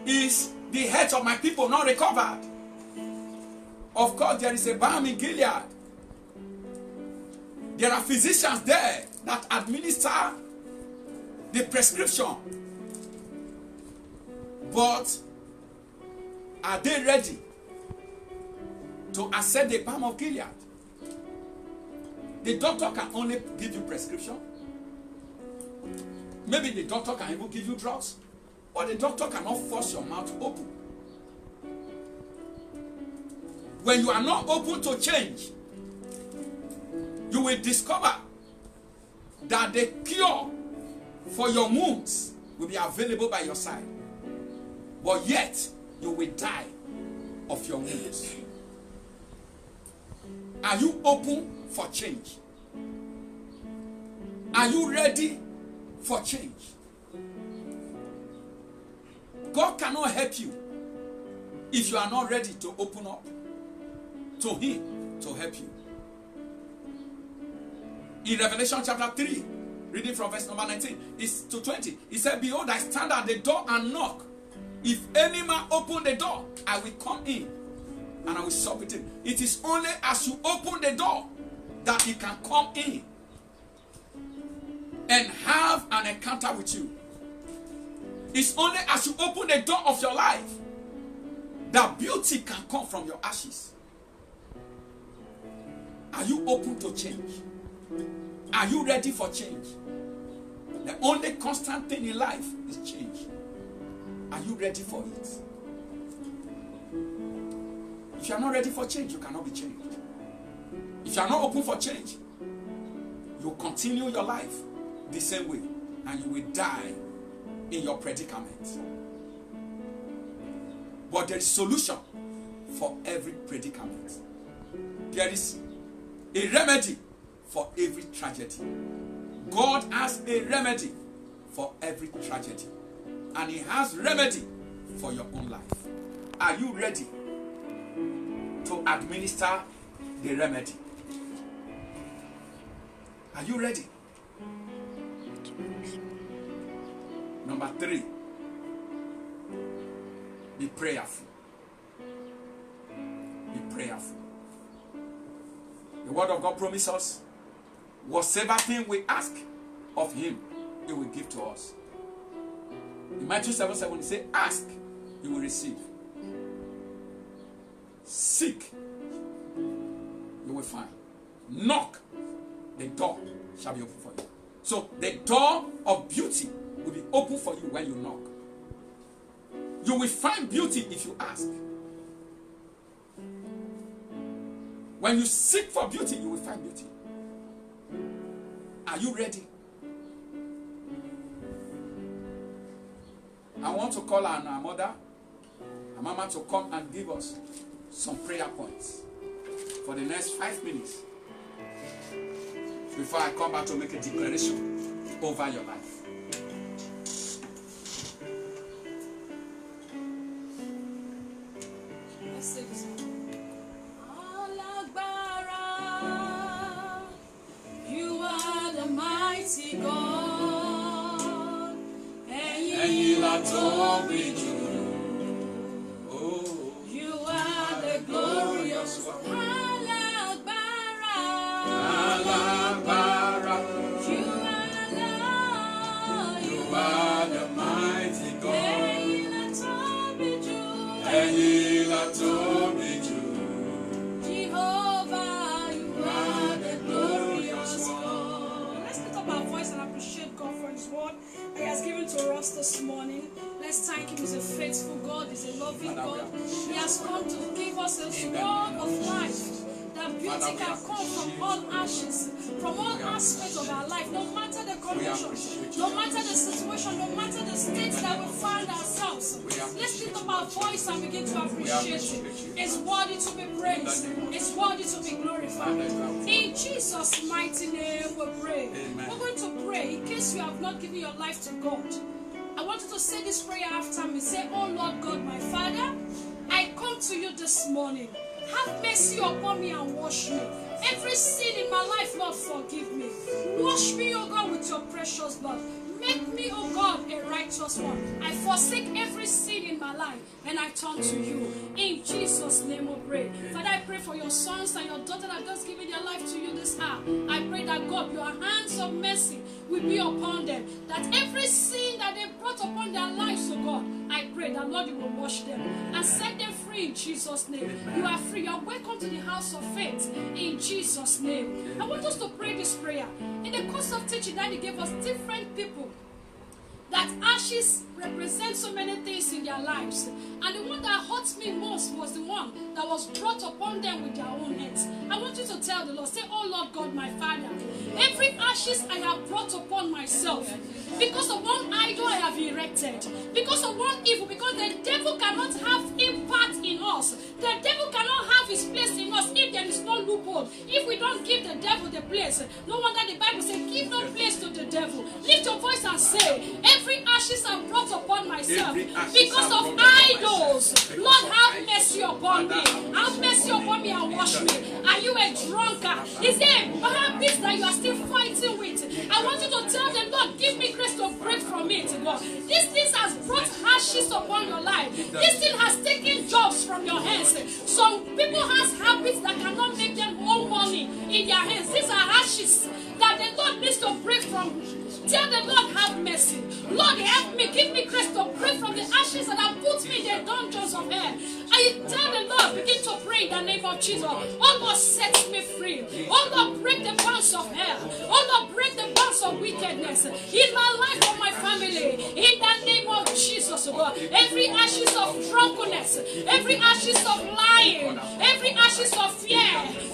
is the health of my people not recovered? Of course, there is a balm in Gilead. There are physicians there that administer the prescription. But are they ready to accept the balm of Gilead? The doctor can only give you prescription. Maybe the doctor can even give you drugs. But the doctor cannot force your mouth open. When you are not open to change, you will discover that the cure for your wounds will be available by your side. But yet, you will die of your wounds. Are you open for change? Are you ready for change? God cannot help you if you are not ready to open up to Him to help you. In Revelation chapter 3, reading from verse number 19 to 20, He said, behold, I stand at the door and knock. If any man open the door, I will come in and I will sup with him. It is only as you open the door that He can come in and have an encounter with you. It's only as you open the door of your life that beauty can come from your ashes. Are you open to change? Are you ready for change? The only constant thing in life is change. Are you ready for it? If you are not ready for change, you cannot be changed. If you are not open for change, you continue your life the same way and you will die in your predicament. But there is solution for every predicament. There is a remedy for every tragedy. God has a remedy for every tragedy. And He has remedy for your own life. Are you ready to administer the remedy? Are you ready? Number 3, be prayerful. Be prayerful. The word of God promises us, whatsoever thing we ask of Him, He will give to us. In Matthew 7:7, He says, ask, you will receive. Seek, you will find. Knock, the door shall be open for you. So the door of beauty will be open for you when you knock. You will find beauty if you ask. When you seek for beauty, you will find beauty. Are you ready? I want to call on our mother, our mama, to come and give us some prayer points for the next 5 minutes before I come back to make a declaration over your life. Let's sing this one. You are the mighty God. Ẹ̀yin la tóbi jù. You are the glorious one. Alágbára. You are Lord. You are the mighty God. Ẹ̀yin la tóbi jù. Ẹ̀yin la tóbi jù. Jehovah, you are the glorious one. Let's lift up our voice and appreciate God for His word that He has given to us this morning. Let's thank Him. He's a faithful God. He's a loving God. He has come to give us His word of life. That beauty can come from all ashes, from all aspects of our life, no matter the condition, no matter the situation, no matter the state that we find ourselves. Let's lift up our voice and begin to appreciate Him. It's worthy to be praised. It's worthy to be glorified. In Jesus' mighty name we pray. We're going to pray in case you have not given your life to God. I want you to say this prayer after me. Say, oh Lord God, my Father, I come to you this morning. Have mercy upon me and wash me. Every sin in my life, Lord, forgive me. Wash me, O God, with your precious blood. Make me, O God, a righteous one. I forsake every sin in my life and I turn to you. In Jesus' name we pray. Father, I pray for your sons and your daughters that have just given their life to you this hour. I pray that, God, your hands of mercy will be upon them. That every sin that they brought upon their lives, O God, I pray that, Lord, you will wash them and set them free in Jesus' name. You are free. You are welcome to the house of faith in Jesus' name. I want us to pray this prayer. In the course of teaching, Daddy gave us different people that ashes represent so many things in their lives. And the one that hurts me most was the one that was brought upon them with their own hands. I want you to tell the Lord, say, oh Lord God, my Father, every ashes I have brought upon myself, because of one idol I have erected, because of one evil, because the devil cannot have impact in us. The devil cannot have his place in us if there is no loophole. If we don't give the devil the place, no wonder the Bible says, give no place to the devil. Lift your voice and say, every ashes I brought upon myself because of idols, Lord, have mercy upon me. Have mercy upon me and wash me. Are you a drunkard? Is there a habit that you are still fighting with? I want you to tell them, Lord, give me grace to break from it, God. This thing has brought ashes upon your life. This thing has taken jobs from your hands. Some people have habits that cannot make them own money in their hands. These are ashes that the Lord needs to break from. Tell the Lord, have mercy. Lord, help me. Give me grace to break from the ashes that have put me in the dungeons of hell. I tell the Lord, begin to pray in the name of Jesus. Oh Lord, set me free. Oh Lord, break the bonds of hell. Oh Lord, break the bonds of wickedness in my life or my family. In the name of Jesus, oh God. Every ashes of drunkenness, every ashes of lying, every ashes of fear,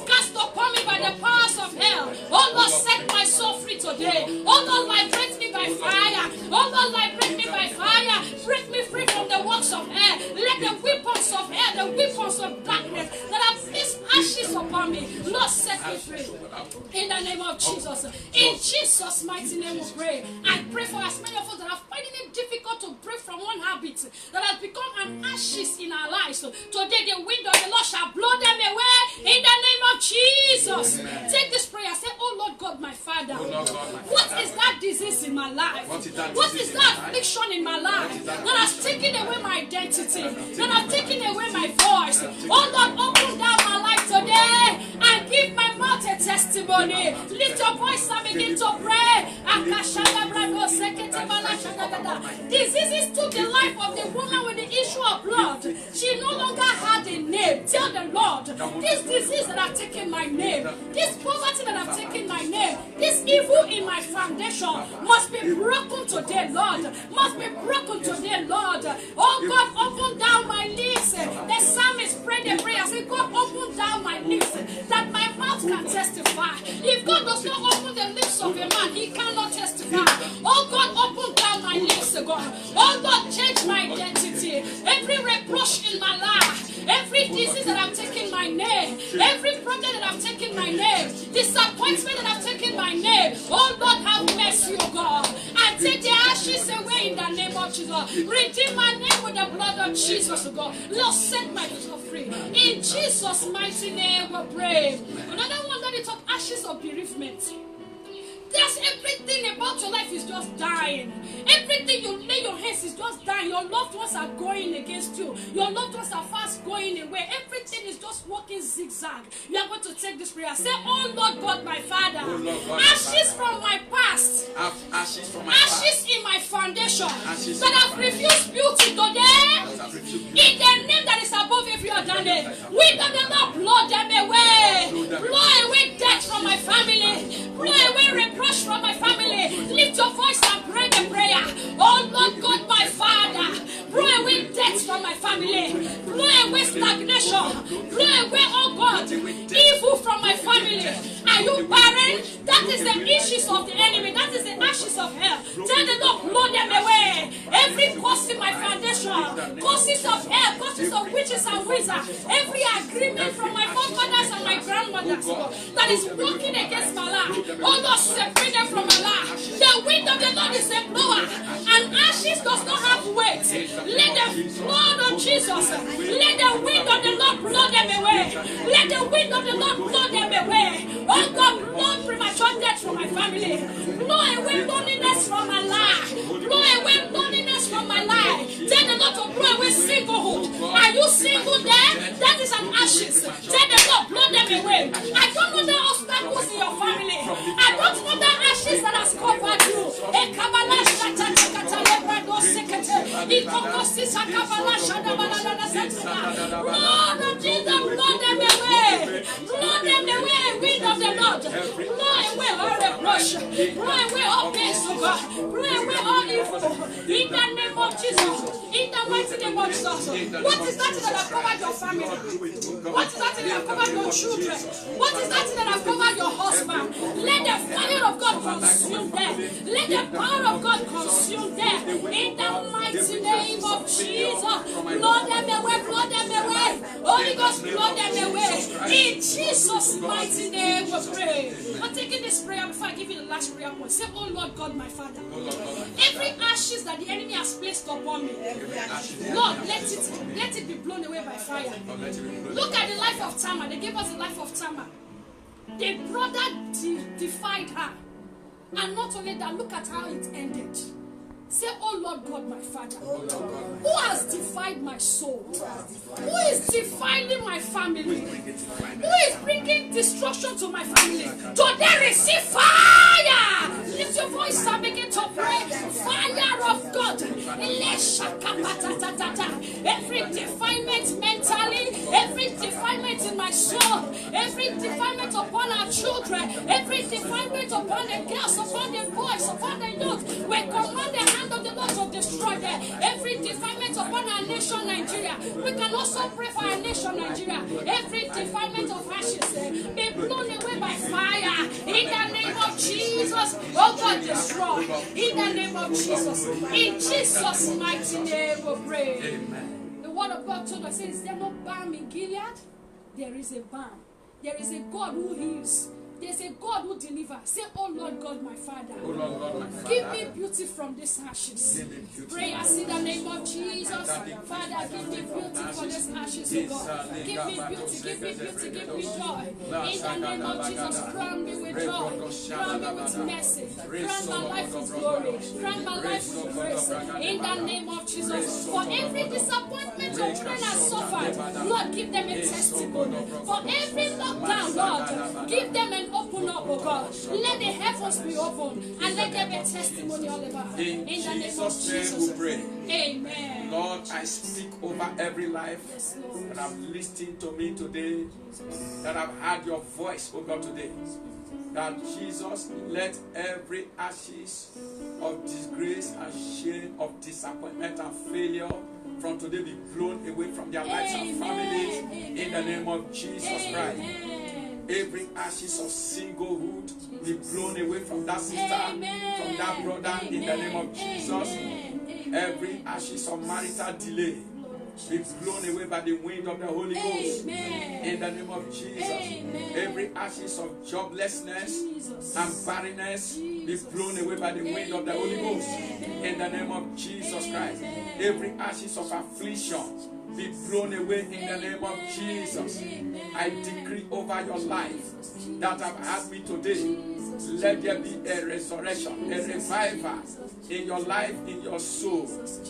cast upon me by the powers of hell. Oh Lord, set my soul free today. Oh Lord, liberate me by fire. Oh Lord, liberate me by fire. Break me free from the works of hell. Let the weapons of hell, the weapons of darkness that have placed ashes upon me, Lord, set me free. In the name of Jesus. In Jesus' mighty name we pray. I pray for as many of us that are finding it difficult to break from one habit that has become an ashes in our lives. Today the wind of the Lord shall blow them away in the name of Jesus. Amen. Take this prayer. Say, oh Lord God, my Father, what is that disease in my life? What is that affliction in my life that has taken away my identity, that has taken away my voice? Oh Lord, open down my life today and give my mouth a testimony. Lift your voice and begin to pray. Diseases took the life of the woman with the issue of blood. She no longer had a name. Tell the Lord, this disease that have taken my name, this poverty that have taken my name, this evil in my foundation must be broken today, Lord. Must be broken today, Lord. Oh God, open down my lips. The psalmist prayed a prayer. Say, God, open down my lips that my mouth can testify. If God does not open the lips of a man, he cannot testify. Oh God, open down my lips, God. Oh Lord, change my identity. Every reproach in my life, every disease that I've taken my name, every problem that I've taken my name, disappointment that I've taken my name. Oh Lord, have mercy, oh God. And take the ashes away in the name of Jesus. Redeem my name with the blood of Jesus, oh God. Lord, set my soul free. In Jesus' mighty name we pray. Another one that is of ashes of bereavement. There's everything about your life is just dying. Everything you lay your hands is just dying. Your loved ones are going against you. Your loved ones are fast going away. Everything is just walking zigzag. You are going to take this prayer. Say, oh Lord God, my Father, ashes from my past, ashes in my foundation that have refused beauty today, in the name that is above every other name. We don't know, blow them away. Blow away death from my family. Blow away reproach from my family. Lift your voice and pray the prayer. Oh Lord God, my Father, blow away death from my family. Blow away stagnation. Blow away, oh God, evil from my family. Are you barren? That is the issues of the enemy. That is the ashes of hell. Tell the Lord, blow them away. Every curse in my foundation, curses of hell, curses of witches and wizards, every agreement from my forefathers and my grandmothers that is working against my life. Oh Lord, separate them from my life. The wind of the Lord is a blower, and ashes does not have weight. Let the blood of Jesus, let the wind of the Lord blow them away. Let the wind of the Lord blow them away. Oh God, blow premature death from my family. Blow away loneliness from my life. Blow away loneliness from my life. Tell the Lord to blow away singlehood. Are you single there? That is an ashes. Tell the Lord, blow them away. I don't know the obstacles in your family. I don't know the ashes that has covered you. Lord of Jesus, blow them away. Blow them away, wind of the Lord. Blow away all reproach. Blow away all pain, oh God. Blow away all evil. In the name of Jesus. In the mighty name of Jesus. What is that thing that has covered your family? What is that thing that has covered your children? What is that thing that has covered your husband? Let the fire of God consume them. Let the power of God consume them. In the mighty name of Jesus. Blow them away, blow them away. Holy Ghost, blow them away. In Jesus' mighty name we pray. I'm taking this prayer before I give you the last prayer point. Say, oh Lord God, my Father, every ashes that the enemy has placed upon me, Lord, let it be blown away by fire. Look at the life of Tamar. They gave us the life of Tamar. The brother defied her. And not only that, look at how it ended. Say, oh Lord God, my Father, who has defied my soul? Who is defiling my family? Who is bringing destruction to my family? Today receive fire! Lift your voice and begin to pray. Fire of God. Every defilement mentally, every defilement in my soul, every defilement upon our children, every defilement upon the girls, upon the boys, upon the youth, we command the hand of the Lord to destroy them. Every defilement upon our nation, Nigeria, we can also pray for our nation, Nigeria. Every defilement of ashes be blown away by fire. In the name of Jesus, oh God, destroy. In the name of Jesus, in Jesus' mighty name we pray. Amen. The word of God told us, is there no balm in Gilead? There is a balm. There is a God who heals. There's a God who delivers. Say, oh Lord God, my Father. Oh Lord God, my Father. Give me beauty from these ashes. Prayers in the name of Jesus. Father, give me beauty from these ashes, oh God. Give me beauty, give me beauty, give me joy. In the name of Jesus, crown me with joy. Crown me with mercy. Crown my life with glory. Crown my life with grace. In the name of Jesus. For every disappointment your friend has suffered, Lord, give them a testimony. For every lockdown, Lord, give them an open up, oh God. Let the heavens be open and let there be a testimony all about. In the name of Jesus' name Jesus. we pray. Amen. Lord, I speak over every life Yes, Lord. that have listened to me today, that have heard your voice, oh God, today. That Jesus, let every ashes of disgrace and shame, of disappointment and failure from today be blown away from their lives and families. Amen. In the name of Jesus Christ. Amen. Every ashes of singlehood be blown away from that sister, Amen. from that brother, in the name of Jesus. Amen. Every ashes of marital delay be blown away by the wind of the Holy Ghost. Amen. In the name of Jesus. Amen. Every ashes of joblessness Jesus. and barrenness be blown away by the wind of the Holy Ghost. In the name of Jesus Christ. Every ashes of affliction be blown away in the name of Jesus. I decree over your life that have had me today. Let there be a resurrection, a revival in your life, in your soul.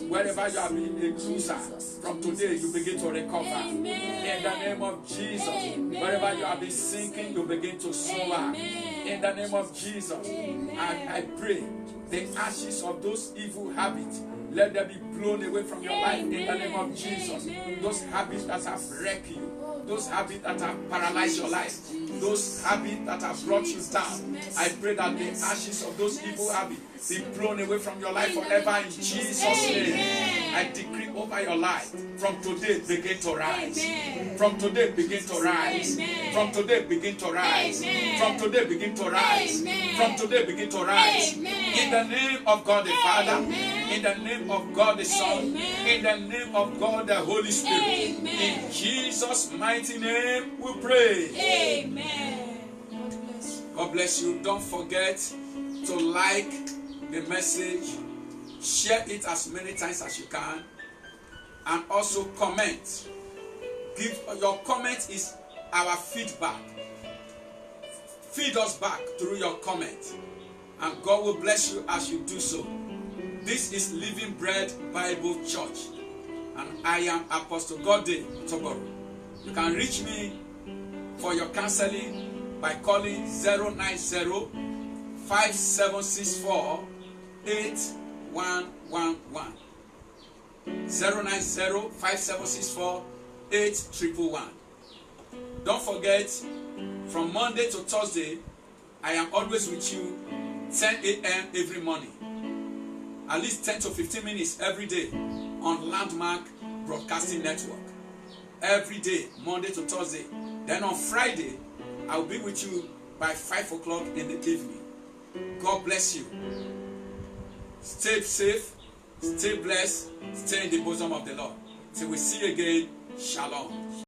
Wherever you have been a loser, from today you begin to recover. In the name of Jesus. Wherever you have been sinking, you begin to soar. In the name of Jesus. And I pray the ashes of those evil habits, let them be blown away from your life in the name of Jesus. Those habits that have wrecked you, those habits that have paralyzed your life, those habits that have brought you down, I pray that the ashes of those evil habits be blown away from your life forever in Jesus' name. I decree over your life, from today begin to rise. From today begin to rise. From today begin to rise. From today begin to rise. From today begin to rise. In the name of God the Father, in the name of God the Son, in the name of God the Holy Spirit. In Jesus' mighty name we pray. Amen. God bless you. God bless you. Don't forget to like the message, share it as many times as you can, and also comment. Give your comment is our feedback. Feed us back through your comment, and God will bless you as you do so. This is Living Bread Bible Church, and I am Apostle Gode Toboro. You can reach me for your counseling by calling 090-5764-8111. 090-5764-8111. Don't forget, from Monday to Thursday, I am always with you 10 a.m. every morning. At least 10 to 15 minutes every day on Landmark Broadcasting Network. Every day, Monday to Thursday. Then on Friday, I'll be with you by 5 o'clock in the evening. God bless you. Stay safe, stay blessed, stay in the bosom of the Lord. Till we see you again, shalom.